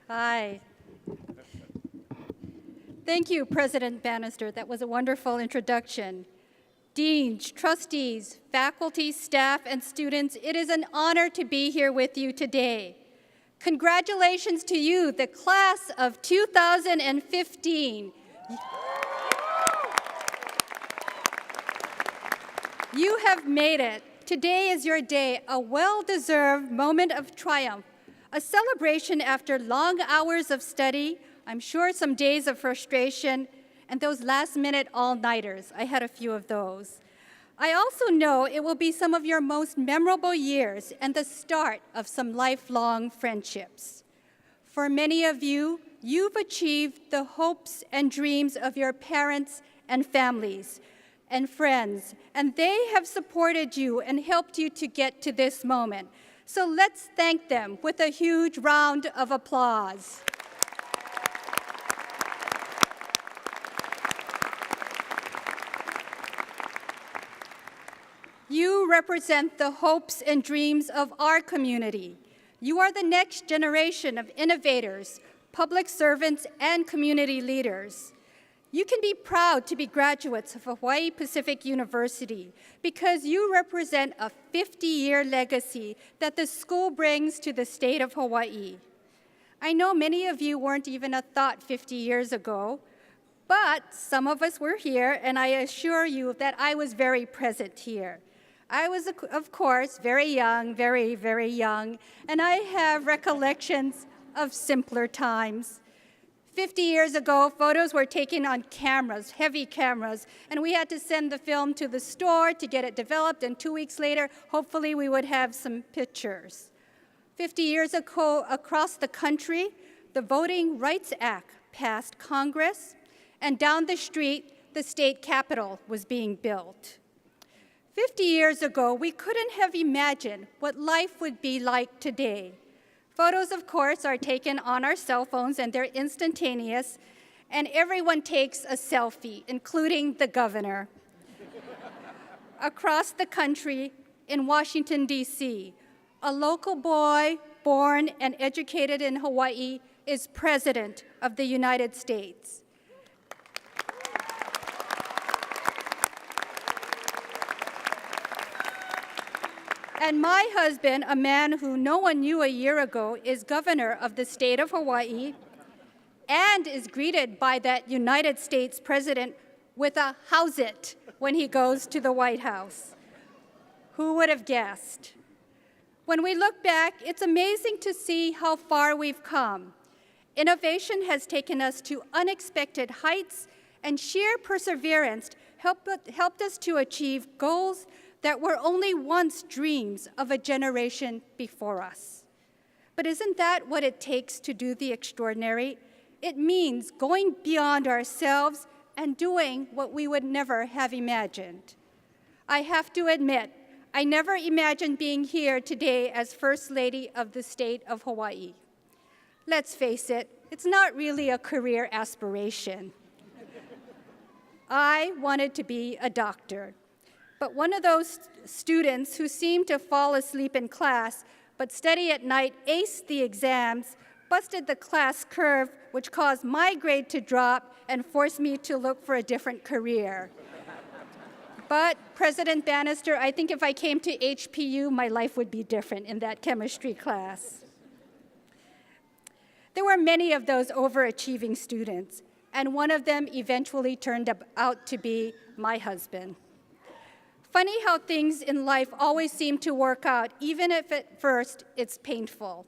Hi. Thank you, President Bannister. That was a wonderful introduction. Deans, trustees, faculty, staff, and students, it is an honor to be here with you today. Congratulations to you, the class of 2015. You have made it. Today is your day, a well-deserved moment of triumph, a celebration after long hours of study, I'm sure some days of frustration, and those last-minute all-nighters. I had a few of those. I also know it will be some of your most memorable years and the start of some lifelong friendships. For many of you, you've achieved the hopes and dreams of your parents and families and friends, and they have supported you and helped you to get to this moment. So let's thank them with a huge round of applause. You represent the hopes and dreams of our community. You are the next generation of innovators, public servants, and community leaders. You can be proud to be graduates of Hawaii Pacific University because you represent a 50-year legacy that the school brings to the state of Hawaii. I know many of you weren't even a thought 50 years ago, but some of us were here, and I assure you that I was very present here. I was, of course, very young, very, very young, and I have recollections of simpler times. 50 years ago, photos were taken on cameras, heavy cameras, and we had to send the film to the store to get it developed, and 2 weeks later, hopefully we would have some pictures. 50 years ago, across the country, the Voting Rights Act passed Congress, and down the street, the state capitol was being built. 50 years ago, we couldn't have imagined what life would be like today. Photos, of course, are taken on our cell phones, and they're instantaneous, and everyone takes a selfie, including the governor. Across the country, in Washington, D.C., a local boy born and educated in Hawaii is President of the United States. And my husband, a man who no one knew a year ago, is governor of the state of Hawaii and is greeted by that United States president with a "how's it" when he goes to the White House. Who would have guessed? When we look back, it's amazing to see how far we've come. Innovation has taken us to unexpected heights, and sheer perseverance helped us to achieve goals that were only once dreams of a generation before us. But isn't that what it takes to do the extraordinary? It means going beyond ourselves and doing what we would never have imagined. I have to admit, I never imagined being here today as First Lady of the state of Hawaii. Let's face it, it's not really a career aspiration. I wanted to be a doctor. But one of those students who seemed to fall asleep in class but study at night, aced the exams, busted the class curve, which caused my grade to drop and forced me to look for a different career. But President Bannister, I think if I came to HPU, my life would be different in that chemistry class. There were many of those overachieving students, and one of them eventually turned out to be my husband. Funny how things in life always seem to work out, even if at first it's painful.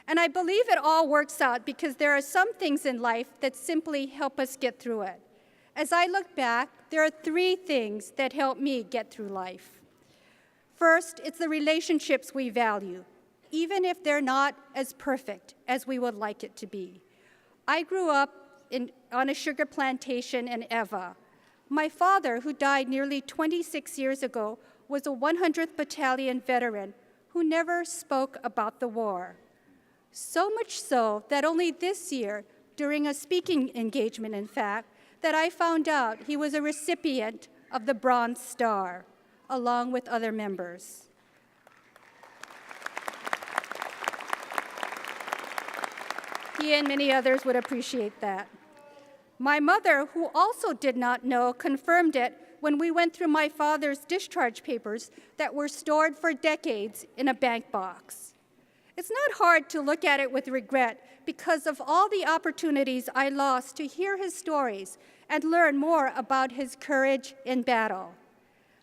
And I believe it all works out because there are some things in life that simply help us get through it. As I look back, there are 3 things that help me get through life. First, it's the relationships we value, even if they're not as perfect as we would like it to be. I grew up on a sugar plantation in Ewa. My father, who died nearly 26 years ago, was a 100th Battalion veteran who never spoke about the war. So much so that only this year, during a speaking engagement, in fact, that I found out he was a recipient of the Bronze Star, along with other members. He and many others would appreciate that. My mother, who also did not know, confirmed it when we went through my father's discharge papers that were stored for decades in a bank box. It's not hard to look at it with regret because of all the opportunities I lost to hear his stories and learn more about his courage in battle.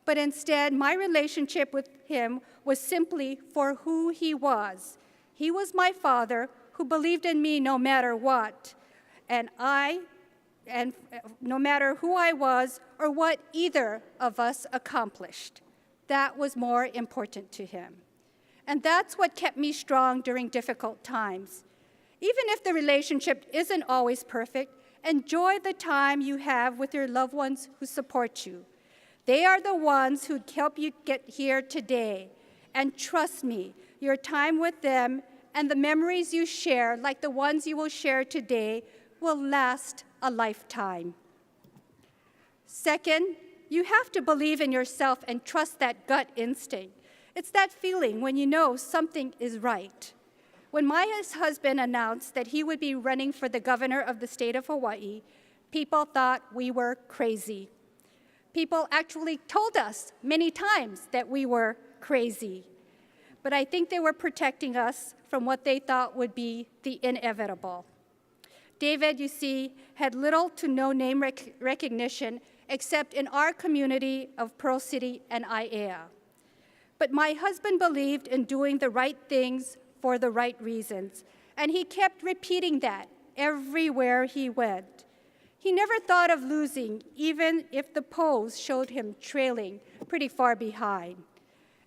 But instead, my relationship with him was simply for who he was. He was my father who believed in me no matter what, and no matter who I was or what either of us accomplished. That was more important to him. And that's what kept me strong during difficult times. Even if the relationship isn't always perfect, enjoy the time you have with your loved ones who support you. They are the ones who help you get here today. And trust me, your time with them and the memories you share, like the ones you will share today, will last a lifetime. Second, you have to believe in yourself and trust that gut instinct. It's that feeling when you know something is right. When my husband announced that he would be running for the governor of the state of Hawaii, people thought we were crazy. People actually told us many times that we were crazy. But I think they were protecting us from what they thought would be the inevitable. David, you see, had little to no name recognition except in our community of Pearl City and Aiea. But my husband believed in doing the right things for the right reasons, and he kept repeating that everywhere he went. He never thought of losing, even if the polls showed him trailing pretty far behind.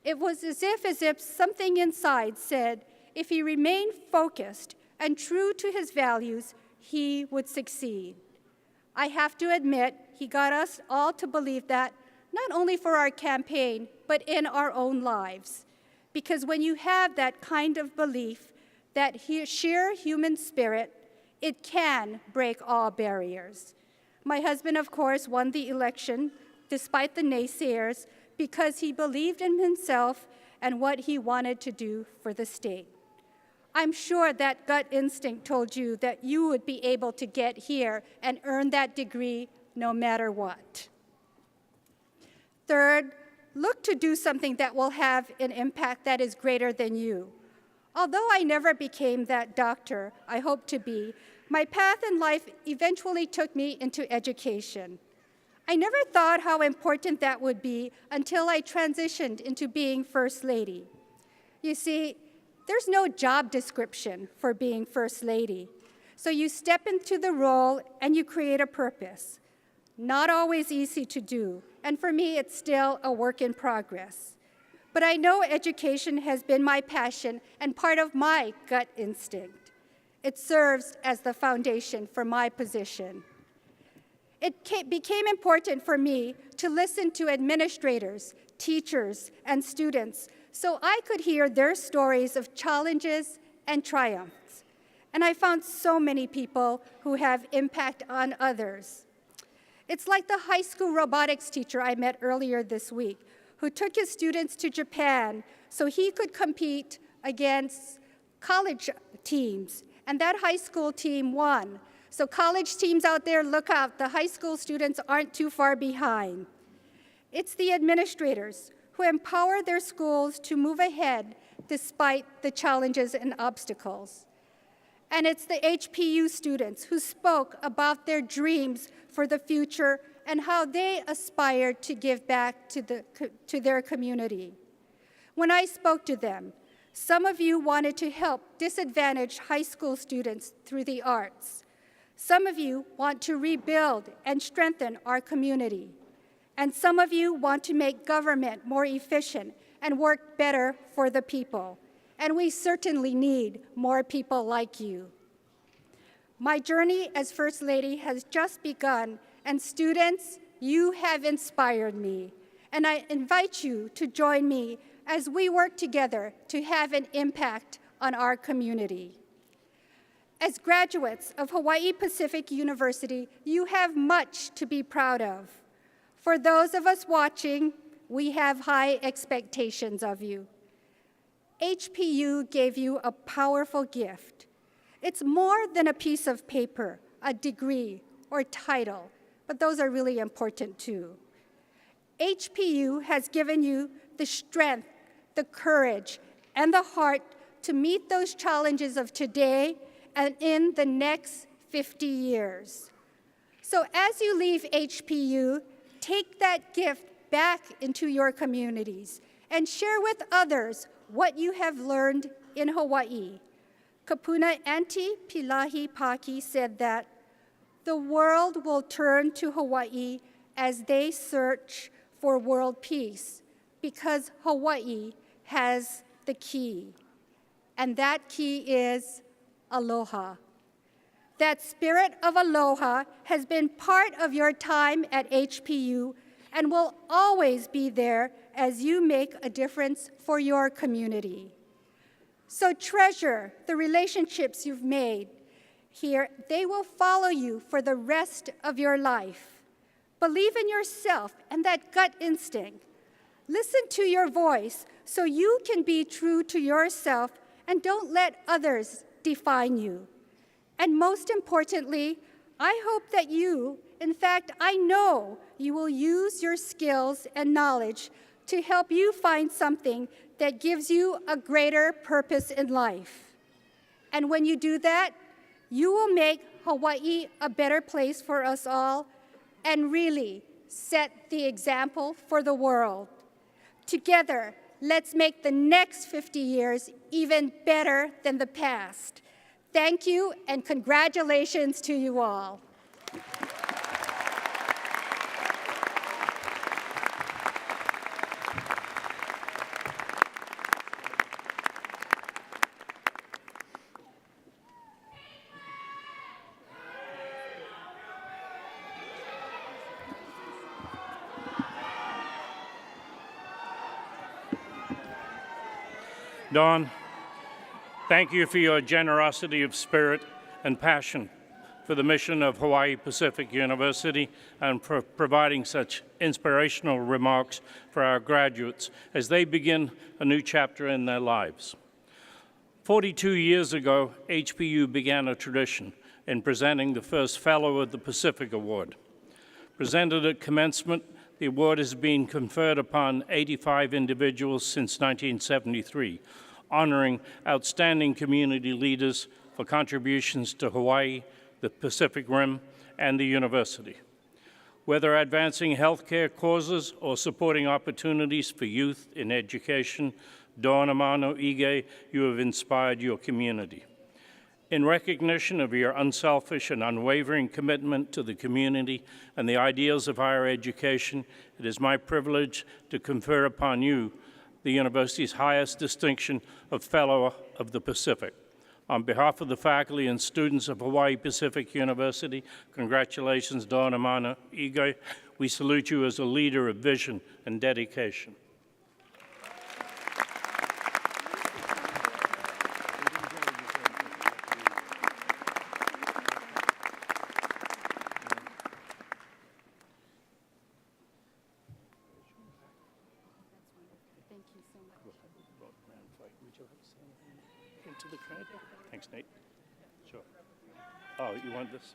It was as if something inside said if he remained focused and true to his values, he would succeed. I have to admit, he got us all to believe that, not only for our campaign, but in our own lives. Because when you have that kind of belief, that sheer human spirit, it can break all barriers. My husband, of course, won the election, despite the naysayers, because he believed in himself and what he wanted to do for the state. I'm sure that gut instinct told you that you would be able to get here and earn that degree no matter what. Third, look to do something that will have an impact that is greater than you. Although I never became that doctor I hoped to be, my path in life eventually took me into education. I never thought how important that would be until I transitioned into being First Lady. You see, there's no job description for being First Lady. So you step into the role and you create a purpose. Not always easy to do, and for me, it's still a work in progress. But I know education has been my passion and part of my gut instinct. It serves as the foundation for my position. It became important for me to listen to administrators, teachers, and students so I could hear their stories of challenges and triumphs. And I found so many people who have impact on others. It's like the high school robotics teacher I met earlier this week, who took his students to Japan so he could compete against college teams, and that high school team won. So college teams out there, look out, the high school students aren't too far behind. It's the administrators who empower their schools to move ahead despite the challenges and obstacles. And it's the HPU students who spoke about their dreams for the future and how they aspired to give back to their community. When I spoke to them, some of you wanted to help disadvantaged high school students through the arts. Some of you want to rebuild and strengthen our community. And some of you want to make government more efficient and work better for the people. And we certainly need more people like you. My journey as First Lady has just begun, and students, you have inspired me. And I invite you to join me as we work together to have an impact on our community. As graduates of Hawaii Pacific University, you have much to be proud of. For those of us watching, we have high expectations of you. HPU gave you a powerful gift. It's more than a piece of paper, a degree, or title, but those are really important too. HPU has given you the strength, the courage, and the heart to meet those challenges of today and in the next 50 years. So as you leave HPU, take that gift back into your communities and share with others what you have learned in Hawaii. Kapuna Auntie Pilahi Paki said that the world will turn to Hawaii as they search for world peace because Hawaii has the key. And that key is aloha. That spirit of aloha has been part of your time at HPU and will always be there as you make a difference for your community. So treasure the relationships you've made here. They will follow you for the rest of your life. Believe in yourself and that gut instinct. Listen to your voice so you can be true to yourself and don't let others define you. And most importantly, I hope that you, in fact, I know you will use your skills and knowledge to help you find something that gives you a greater purpose in life. And when you do that, you will make Hawaii a better place for us all and really set the example for the world. Together, let's make the next 50 years even better than the past. Thank you and congratulations to you all. Dawn, thank you for your generosity of spirit and passion for the mission of Hawaii Pacific University and for providing such inspirational remarks for our graduates as they begin a new chapter in their lives. 42 years ago, HPU began a tradition in presenting the first Fellow of the Pacific Award. Presented at commencement, the award has been conferred upon 85 individuals since 1973, honoring outstanding community leaders for contributions to Hawaii, the Pacific Rim, and the university. Whether advancing healthcare causes or supporting opportunities for youth in education, Dawn Amano-Ige, you have inspired your community. In recognition of your unselfish and unwavering commitment to the community and the ideals of higher education, it is my privilege to confer upon you the university's highest distinction of Fellow of the Pacific. On behalf of the faculty and students of Hawaii Pacific University, congratulations, Dawn Amano-Ige. We salute you as a leader of vision and dedication. To the crowd? Thanks, Nate. Sure. Oh, you want this?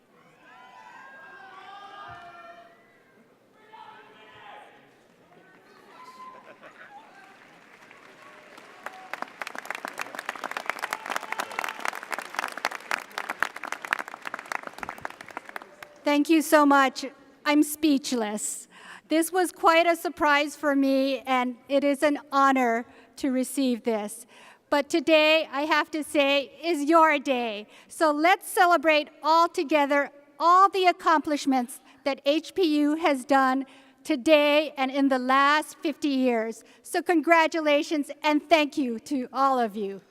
Thank you so much. I'm speechless. This was quite a surprise for me, and it is an honor to receive this. But today, I have to say, is your day. So let's celebrate all together all the accomplishments that HPU has done today and in the last 50 years. So congratulations and thank you to all of you.